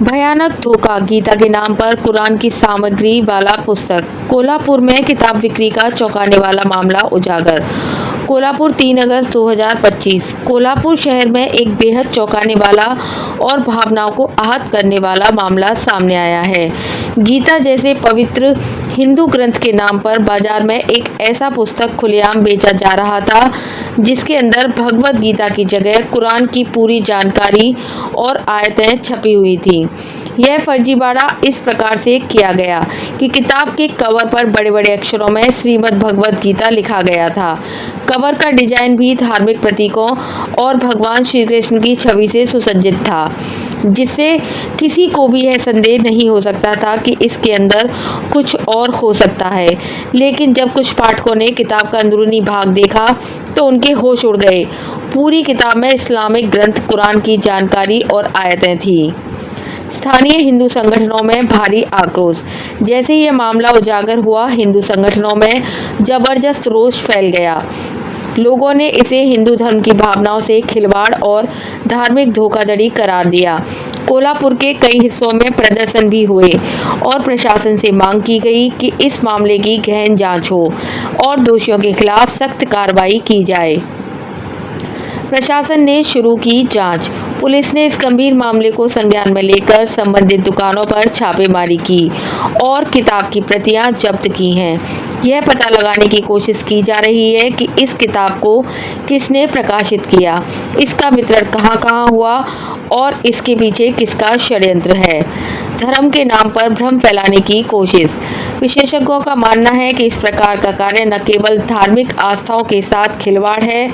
भयानक धोखा, गीता के नाम पर कुरान की सामग्री वाला पुस्तक। कोल्हापुर में किताब बिक्री का चौंकाने वाला मामला उजागर। कोल्हापुर 3 अगस्त 2025। कोल्हापुर शहर में एक बेहद चौंकाने वाला और भावनाओं को आहत करने वाला मामला सामने आया है। गीता जैसे पवित्र हिंदू ग्रंथ के नाम पर बाजार में एक ऐसा पुस्तक खुलेआम बेचा जा रहा था जिसके अंदर भगवद गीता की जगह कुरान की पूरी जानकारी और आयतें छपी हुई थी। यह फर्जीवाड़ा इस प्रकार से किया गया कि किताब के कवर पर बड़े बड़े अक्षरों में श्रीमद् भगवद गीता लिखा गया था। कवर का डिजाइन भी धार्मिक प्रतीकों और भगवान श्री कृष्ण की छवि से सुसज्जित था, जिससे किसी को भी यह संदेह नहीं हो सकता था कि इसके अंदर कुछ और हो सकता है। लेकिन जब कुछ पाठकों ने किताब का अंदरूनी भाग देखा तो उनके होश उड़ गए। पूरी किताब में इस्लामिक ग्रंथ कुरान की जानकारी और आयतें थीं। स्थानीय हिंदू संगठनों में भारी आक्रोश। जैसे ही यह मामला उजागर हुआ, हिंदू संगठनों में जबरदस्त रोष फैल गया। लोगों ने इसे हिंदू धर्म की भावनाओं से खिलवाड़ और धार्मिक धोखाधड़ी करार दिया। कोल्हापुर के कई हिस्सों में प्रदर्शन भी हुए और प्रशासन से मांग की गई कि इस मामले की गहन जांच हो और दोषियों के खिलाफ सख्त कार्रवाई की जाए। प्रशासन ने शुरू की जांच। पुलिस ने इस गंभीर मामले को संज्ञान में लेकर संबंधित दुकानों पर छापेमारी की और किताब की प्रतियां जब्त की हैं। यह पता लगाने की कोशिश की जा रही है कि इस किताब को किसने प्रकाशित किया, इसका वितरण कहां-कहां हुआ और इसके पीछे किसका षड्यंत्र है। धर्म के नाम पर भ्रम फैलाने की कोशिश। विशेषज्ञों का मानना है कि इस प्रकार का कार्य न केवल धार्मिक आस्थाओं के साथ खिलवाड़ है,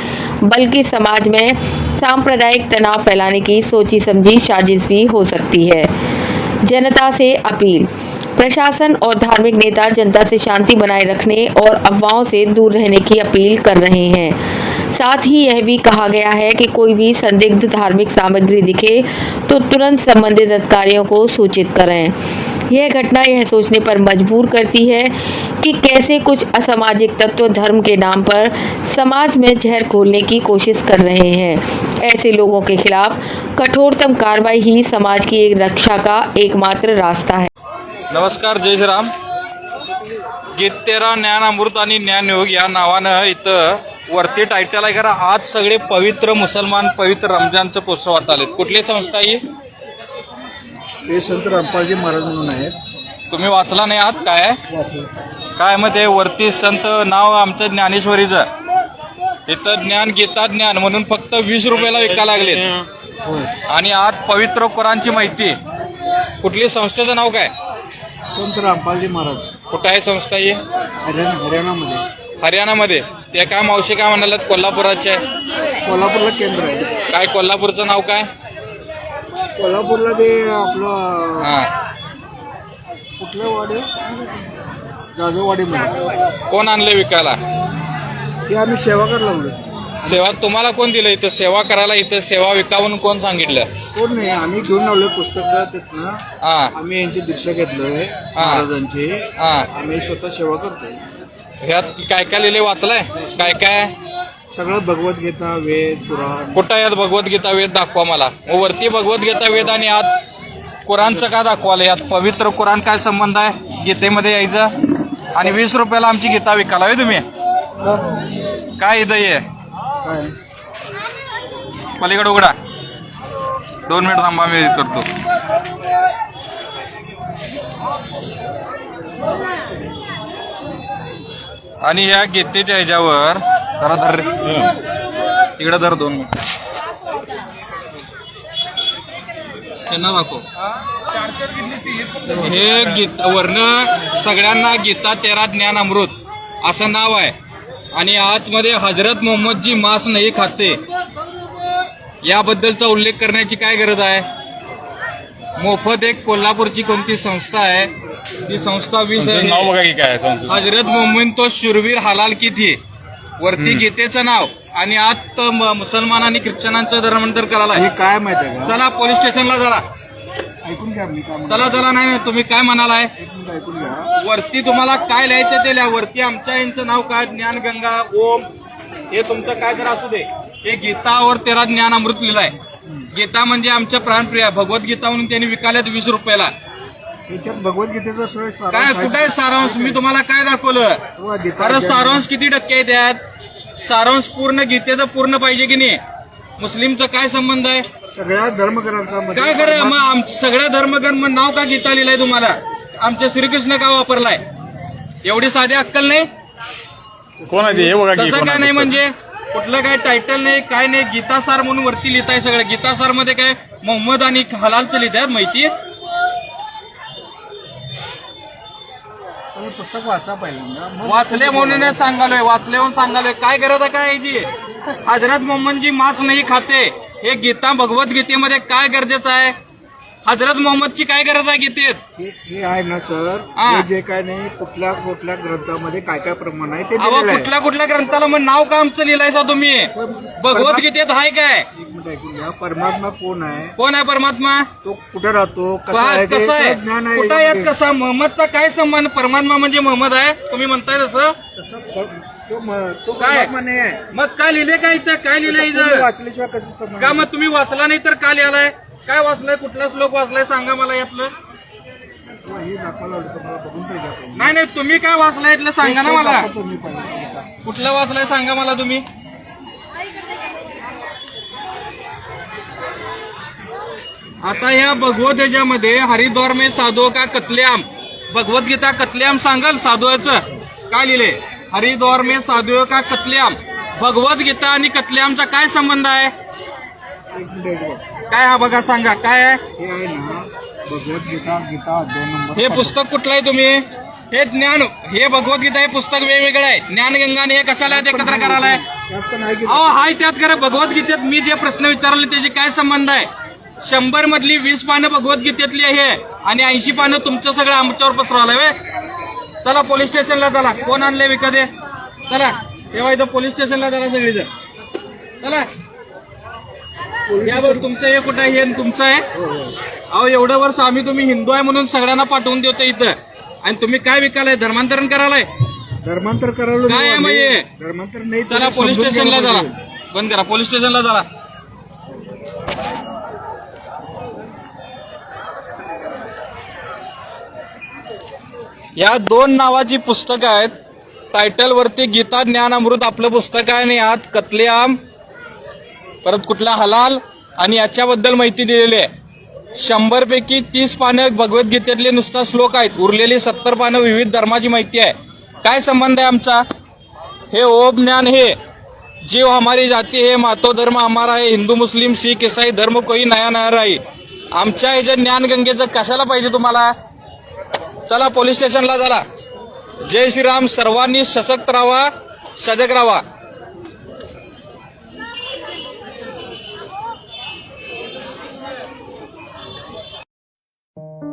बल्कि समाज में सांप्रदायिक तनाव फैलाने की सोची समझी साजिश भी हो सकती है। जनता से अपील। प्रशासन और धार्मिक नेता जनता से शांति बनाए रखने और अफवाहों से दूर रहने की अपील कर रहे हैं। साथ ही यह भी कहा गया है कि कोई भी संदिग्ध धार्मिक सामग्री दिखे तो तुरंत संबंधित अधिकारियों को सूचित करें। यह घटना यह सोचने पर मजबूर करती है कि कैसे कुछ असामाजिक तत्व धर्म के नाम पर समाज में जहर घोलने की कोशिश कर रहे हैं। ऐसे लोगों के खिलाफ कठोरतम कार्रवाई ही समाज की एक रक्षा का एकमात्र रास्ता है। नमस्कार, जय श्रीराम। गीतेरा ज्ञान अमृत आणि ज्ञानयोग या नावानं इथं वरती टायटल आहे. खरं आज सगळे पवित्र मुसलमान पवित्र रमजानचं पोस्टर वाटालेत. कुठली संस्था आहे? हे संत रामपालजी महाराज म्हणून आहेत. तुम्ही वाचला नाही आहात? काय काय मग ते वरती संत नाव आमचं ज्ञानेश्वरीचं, इथं ज्ञान गीता ज्ञान म्हणून फक्त 20 रुपयाला विकायला लागलेत. आणि आज पवित्र कुराणची माहिती. कुठली संस्थेचं नाव काय? संत रामपालजी महाराज. कुठं आहे संस्था ही? हरियाणामध्ये. हरियाणामध्ये. ते काय मावशी काय म्हणालात? कोल्हापुराचे आहे. कोल्हापूरला केंद्र आहे. काय कोल्हापूरचं नाव काय? कोल्हापूरला ते आपलं हां, कुठलं वाडी? जाधववाडीमध्ये. कोण आणले विकायला? ते आम्ही सेवा करायला लागलो. सेवा तुम्हाला कोण दिलं? इथं सेवा करायला, इथं सेवा विकावून कोण सांगितलं? कोण नाही, आम्ही घेऊन आलोय पुस्तकं तिथनं. हां आम्ही यांची दीक्षा घेतलोय महाराजांची. हां. आम्ही स्वतः सेवा करतोय. ह्यात काय काय लिहिले वाचलाय? काय काय? सगळं भगवद्गीता, वेद, पुराण. कुठं यात भगवद्गीता वेद दाखवा मला. वरती भगवद्गीता वेद आणि आत कुराणचं का दाखवालं? यात पवित्र कुराण काय संबंध आहे गीतेमध्ये यायचं? आणि 20 रुपयाला आमची गीता विकाला होय तुम्ही? काय इथं ये काय पलीकडे उघडा. 2 मिनिट थांबा, मी करतो. आणि या गीतेच्या ह्याच्यावर जरा धर, इकडे धर 2 मिनिट. त्यांना दाखव. हे गीता वरनं सगळ्यांना गीता 13 ज्ञान अमृत असं नाव आहे. आणि आतमध्ये हजरत मोहम्मदजी मांस नाही खाते याबद्दलचा उल्लेख करण्याची काय गरज आहे? मोफत एक कोल्हापूरची कोणती संस्था आहे, ती संस्था 20 नाव बघा की काय हजरत मोहम्मद तो शुरवीर हलाल की थी. वरती गीतेचं नाव आणि आत मुसलमान आणि ख्रिश्चनांचं धर्मांतर करायला. हे काय माहिती आहे का? चला पोलीस स्टेशनला चला. ऐकून घ्या. मी काय चला चला. नाही तुम्ही काय म्हणालाय? ऐकून घ्या. वरती तुम्हाला काय लिहायचं ते लिहा. वरती आमच्या यांचं नाव काय? ज्ञानगंगा, ओम, हे तुमचं काय जर असू दे. हे गीता और तेरा ज्ञान अमृत लिहिलाय. गीता म्हणजे आमच्या प्राणप्रिय भगवद्गीता म्हणून त्यांनी विकाल्यात 20 रुपयाला. याच्यात भगवद्गीतेचं सगळं काय सारांश कुठे आहे सारांश? मी तुम्हाला काय दाखवलं? वा, गीता अरे अध्याय. सारांश किती टक्के आहे त्यात? सारांश पूर्ण गीतेचं पूर्ण पाहिजे की नाही? मुस्लिमचा काय संबंध आहे? सगळ्या धर्मग्रंथामध्ये काय खरं मग सगळ्या धर्मग्रंथ नाव का गीता लिहिलंय तुम्हाला? आमच्या श्रीकृष्ण का वापरलाय? एवढी साधी अक्कल नाही? कोण आहे ते? हे बघा की तसं कोण काय आहे नाही ते. म्हणजे कुठलं काय टायटल नाही काय नाही. गीतासार म्हणून वरती लिहिताय सगळं. गीतासार मध्ये काय मोहम्मद आणि हलालचं लिहितात माहिती? तुम्ही पुस्तक वाचा पहिल्यांदा मग वाचले म्हणून सांगालोय. वाचले म्हणून सांगालोय. काय गरज आहे काय याची? हजरत मोहम्मद जी मांस नाही खाते हे गीता भगवद्गीतेमध्ये काय गरजेचं आहे? हजरत मोहम्मदची काय गरज आहे गीतेत? हे आहे ना सर, हा. हे जे काय नाही कुठल्या कुठल्या ग्रंथामध्ये काय काय प्रमाण आहे ते अहो दिलेलं आहे. कुठल्या कुठल्या ग्रंथाला मग नाव का आमचं लिहिलायचा तुम्ही? भगवद्गीतेत आहे काय? एक मिनिट ऐकून घ्या. परमात्मा कोण आहे, कोण आहे परमात्मा? तो कुठे राहतो, कसा आहे ते कसं आहे? सगळं ज्ञान आहे कुठं यात याच्यामध्ये. कसा? मोहम्मदचा काय संबंध? परमात्मा म्हणजे मोहम्मद आहे तुम्ही म्हणताय तसं? तसं तो काय? परमात्मा नाही आहे. मग काय लिहिले काय इथं? काय लिहिलंय तुम्ही इथं? वाचल्याशिवाय कसं प्रमाण? का मग तुम्ही वाचला नाही तर का लिहिलाय? काय वाचलंय? कुठला श्लोक वाचलाय सांगा मला यातलं. हे दाखवायला आलं तुम्हाला बघून तरी घ्या तुम्ही. नाही नाही तुम्ही काय वाचलंय यातलं सांगा ना ते मला. दाखवतो मी पहिल्यांदा. कुठलं वाचलंय सांगा मला तुम्ही. आता ह्या भगवद्गीतेमध्ये हरिद्वार में साधुओं का कत्लेआम, भगवद्गीता कत्लेआम सांगाल साधुचं काय लिहिले? हरिद्वार में साधुओं का कत्लेआम. भगवद्गीता आणि कत्लेआमचा काय संबंध आहे? एक मिनिट ऐकू. काय हा बघा सांगा काय आहे? हे आहे ना भगवद्गीता गीता अध्याय नंबर हे पुस्तक कुठलं आहे तुम्ही? हे ज्ञान, हे भगवद्गीता हे पुस्तक वेगवेगळं आहे. ज्ञानगंगाने हे कशाला एकत्र करायलाय? त्यात पण आहे की अहो हाय त्यात खरं भगवद्गीतेत मी जे प्रश्न विचारले त्याचे काय संबंध आहे? 100 मधली 20 पानं भगवद्गीतेतली आहे आणि 80 पानं तुमचं सगळं आमच्यावर पसरवलंय व्हय? चला पोलीस स्टेशनला चला. कोण आणले विकत हे? चला तेव्हा इथं पोलीस स्टेशनला चला सगळीजण. चला यावर तुमचं हे कुठं आहे? हे तुमचं आहे? अहो एवढं वर्ष आम्ही तुम्ही हिंदू आहे म्हणून सगळ्यांना पाठवून देतो इथं आणि तुम्ही काय विकालाय? धर्मांतरण करायलाय? धर्मांतर करायला काय आहे मग हे? धर्मांतर नाही. चला तुम्ही पोलीस समजून स्टेशनला घ्यायला चला. पाहिजे. बंद करा. पोलीस स्टेशनला चला. या 2 नावाची पुस्तकं आहेत. टायटल वरती गीता ज्ञान अमृत आपलं पुस्तक आहे आणि यात कत्लेआम परत कुठला हलाल आणि याच्याबद्दल माहिती दिलेली आहे. 100 पैकी 30 पानं भगवद्गीतेतले नुसता श्लोक आहेत. उरलेली 70 पानं विविध धर्माची माहिती आहे. काय संबंध आहे आमचा? हे ओम ज्ञान हे जीव हमारी जाती है, मातो धर्म हमारा है, हिंदू मुस्लिम सिख ईसाई धर्म कोई नया नया राही. आमच्या ह्याच्या ज्ञानगंगेचं कशाला पाहिजे तुम्हाला? चला पोलीस स्टेशनला चला. जय श्रीराम. सर्वांनी सशक्त राहा, सजग राहा.